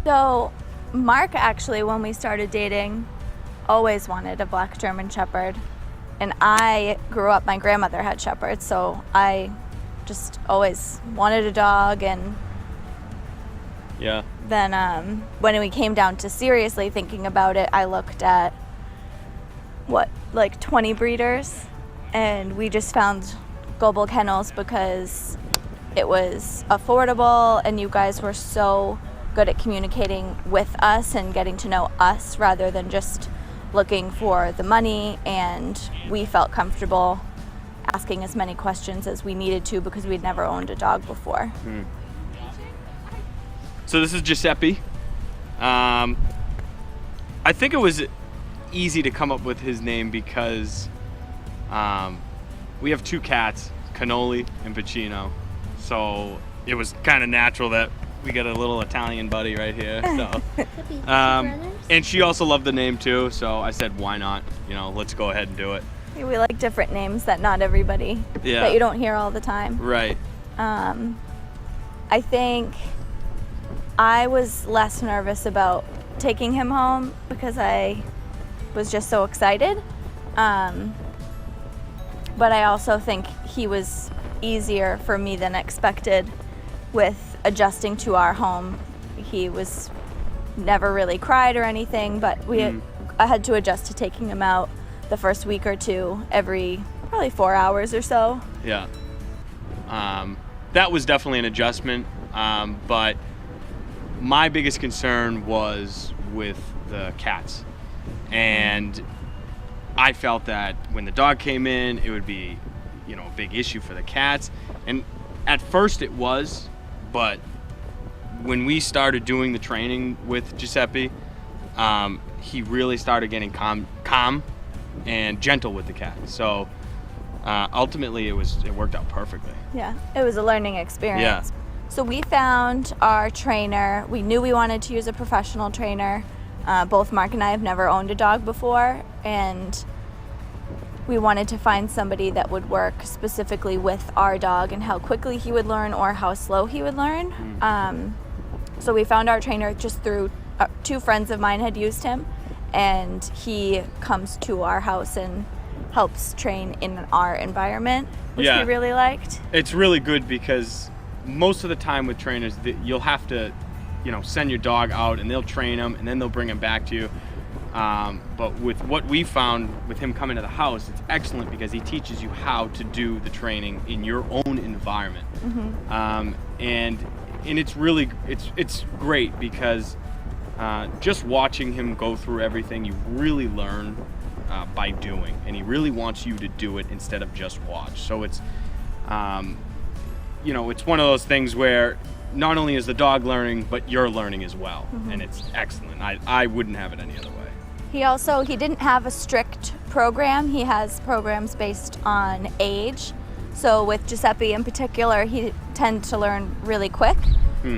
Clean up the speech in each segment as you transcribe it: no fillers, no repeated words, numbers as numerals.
So Mark actually, when we started dating, always wanted a black German Shepherd. And I grew up, my grandmother had shepherds, so I just always wanted a dog. And yeah. Then when we came down to seriously thinking about it, I looked at, 20 breeders, and we just found Goble Kennels because it was affordable, and you guys were so good at communicating with us and getting to know us rather than just looking for the money, and we felt comfortable asking as many questions as we needed to because we'd never owned a dog before. So this is Giuseppe. I think it was easy to come up with his name because we have 2 cats, Cannoli and Pacino. So it was kind of natural that we got a little Italian buddy right here. So, and she also loved the name too, so I said, why not? Let's go ahead and do it. We like different names that not everybody, that you don't hear all the time. Right. I think I was less nervous about taking him home because I was just so excited. But I also think he was easier for me than expected with adjusting to our home. He was never really cried or anything, but I had to adjust to taking him out the first week or two every probably 4 hours or so. Yeah. That was definitely an adjustment, but my biggest concern was with the cats. And I felt that when the dog came in, it would be, a big issue for the cats. And at first it was, but when we started doing the training with Giuseppe, he really started getting calm and gentle with the cat. So ultimately it worked out perfectly. Yeah, it was a learning experience. Yeah. So we found our trainer. We knew we wanted to use a professional trainer. Both Mark and I have never owned a dog before, and we wanted to find somebody that would work specifically with our dog and how quickly he would learn or how slow he would learn. So we found our trainer just through 2 friends of mine had used him, and he comes to our house and helps train in our environment, which we really liked. It's really good because most of the time with trainers, you'll have to, send your dog out and they'll train him and then they'll bring him back to you. But with what we found with him coming to the house, it's excellent because he teaches you how to do the training in your own environment. And it's really, it's great because just watching him go through everything, you really learn by doing, and he really wants you to do it instead of just watch. So it's, it's one of those things where not only is the dog learning, but you're learning as well, and it's excellent. I wouldn't have it any other way. He didn't have a strict program. He has programs based on age. So with Giuseppe in particular, he tends to learn really quick.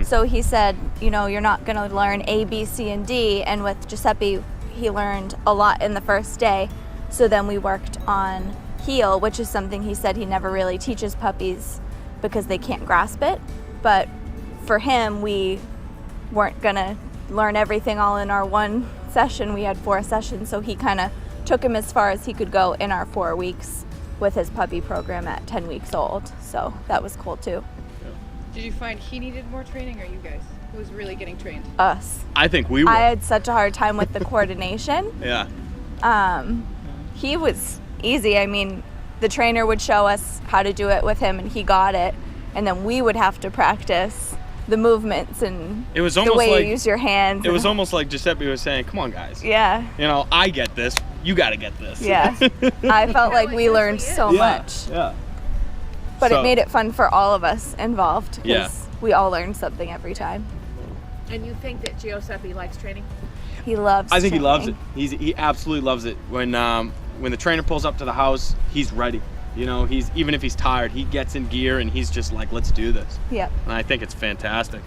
So he said, you're not going to learn A, B, C, and D. And with Giuseppe, he learned a lot in the first day. So then we worked on heel, which is something he said he never really teaches puppies because they can't grasp it. But for him, we weren't going to learn everything all in our one session. We had 4 sessions, so he kind of took him as far as he could go in our 4 weeks with his puppy program at 10 weeks old. So that was cool too. Did you find he needed more training, or you guys? Who was really getting trained? Us. I think we were. I had such a hard time with the coordination. Yeah. He was easy. I mean, the trainer would show us how to do it with him, and he got it. And then we would have to practice the movements and it was the almost way like, you use your hands. It was almost like Giuseppe was saying, come on, guys. Yeah. I get this. You got to get this. Yeah. I felt like we learned so much. Yeah. But it made it fun for all of us involved because Yeah. we all learned something every time. And you think that Giuseppe likes training? He loves I think training. he loves it. He absolutely loves it. When the trainer pulls up to the house, he's ready. He's even if he's tired, he gets in gear and he's just like, let's do this. Yep. And I think it's fantastic.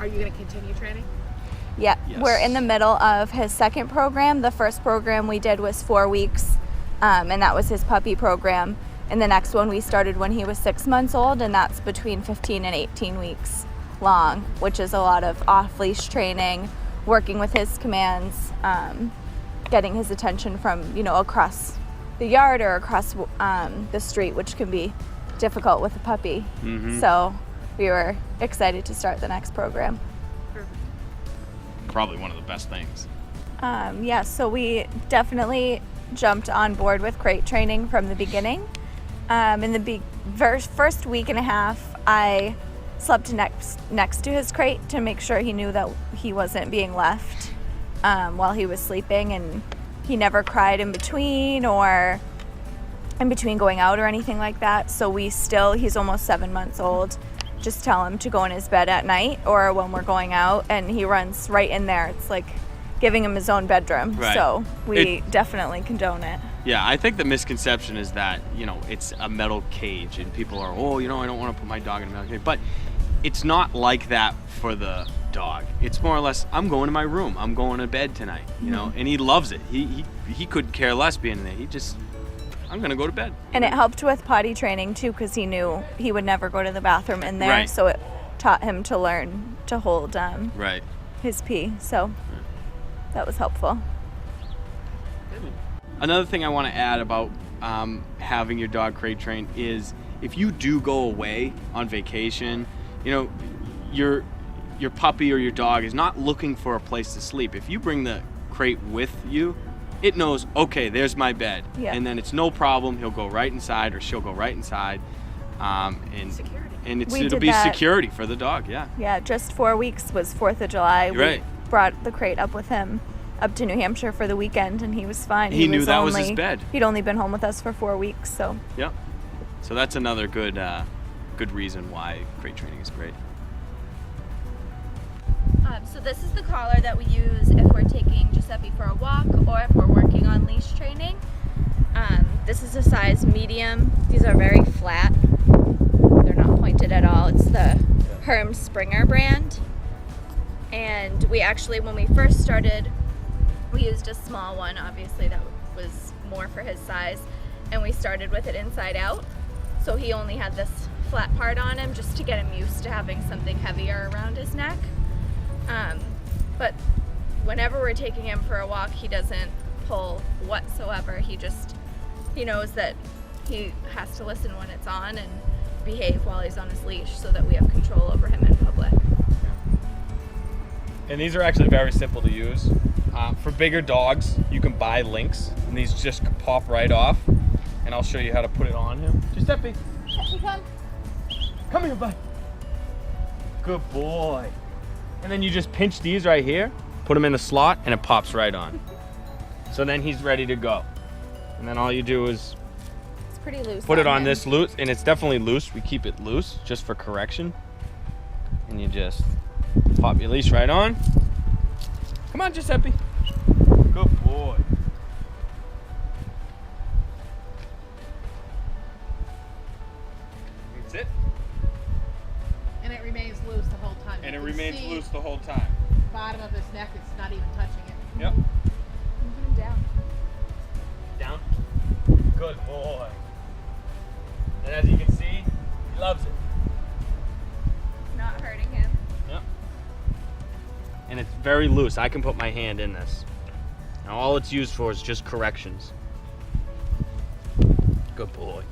Are you going to continue training? Yeah. Yes. We're in the middle of his second program. The first program we did was 4 weeks, and that was his puppy program. And the next one we started when he was 6 months old, and that's between 15 and 18 weeks. long, which is a lot of off-leash training, working with his commands, getting his attention from, across the yard or across the street, which can be difficult with a puppy. So we were excited to start the next program. Probably one of the best things. So we definitely jumped on board with crate training from the beginning. In the first week and a half, I slept next to his crate to make sure he knew that he wasn't being left while he was sleeping, and he never cried in between or in between going out or anything like that. So he's almost 7 months old, just tell him to go in his bed at night or when we're going out, and he runs right in there. It's like giving him his own bedroom. Right. So we definitely condone it. Yeah, I think the misconception is that, it's a metal cage and people are, I don't want to put my dog in a metal cage. But it's not like that for the dog. It's more or less, I'm going to my room. I'm going to bed tonight, and he loves it. He could care less being in there. I'm going to go to bed. And it helped with potty training too, because he knew he would never go to the bathroom in there. Right. So it taught him to learn to hold his pee. So that was helpful. Another thing I want to add about having your dog crate trained is if you do go away on vacation, your puppy or your dog is not looking for a place to sleep. If you bring the crate with you, it knows, okay, there's my bed. Yeah. And then it's no problem. He'll go right inside or she'll go right inside. Security. And We it'll did be that. security for the dog, yeah. Yeah, just 4 weeks was 4th of July. Right. We brought the crate up with him up to New Hampshire for the weekend, and he was fine. He knew that was his bed. He'd only been home with us for 4 weeks, so. Yep. So that's another good reason why crate training is great. So this is the collar that we use if we're taking Giuseppe for a walk or if we're working on leash training. This is a size medium. These are very flat. They're not pointed at all. It's the Herm Springer brand. And we actually, when we first started, we used a small one. Obviously that was more for his size. And we started with it inside out. So he only had this flat part on him just to get him used to having something heavier around his neck. But whenever we're taking him for a walk, he doesn't pull whatsoever. He knows that he has to listen when it's on and behave while he's on his leash so that we have control over him in public. And these are actually very simple to use. For bigger dogs, you can buy links, and these just pop right off. And I'll show you how to put it on him. Giuseppe, come here, bud. Good boy. And then you just pinch these right here, put them in the slot, and it pops right on. So then he's ready to go. And then all you do is It's pretty loose. put it on him. this loose, and it's definitely loose. We keep it loose just for correction. And you just pop your leash right on. Come on, Giuseppe. Good boy. That's it. And it remains loose the whole time. And You it can remains see loose the whole time. Bottom of his neck, it's not even touching it. Yep. Put him down. Down. Good boy. And as you can see, he loves it. Not hurting him. Yep. And it's very loose. I can put my hand in this. Now all it's used for is just corrections. Good boy.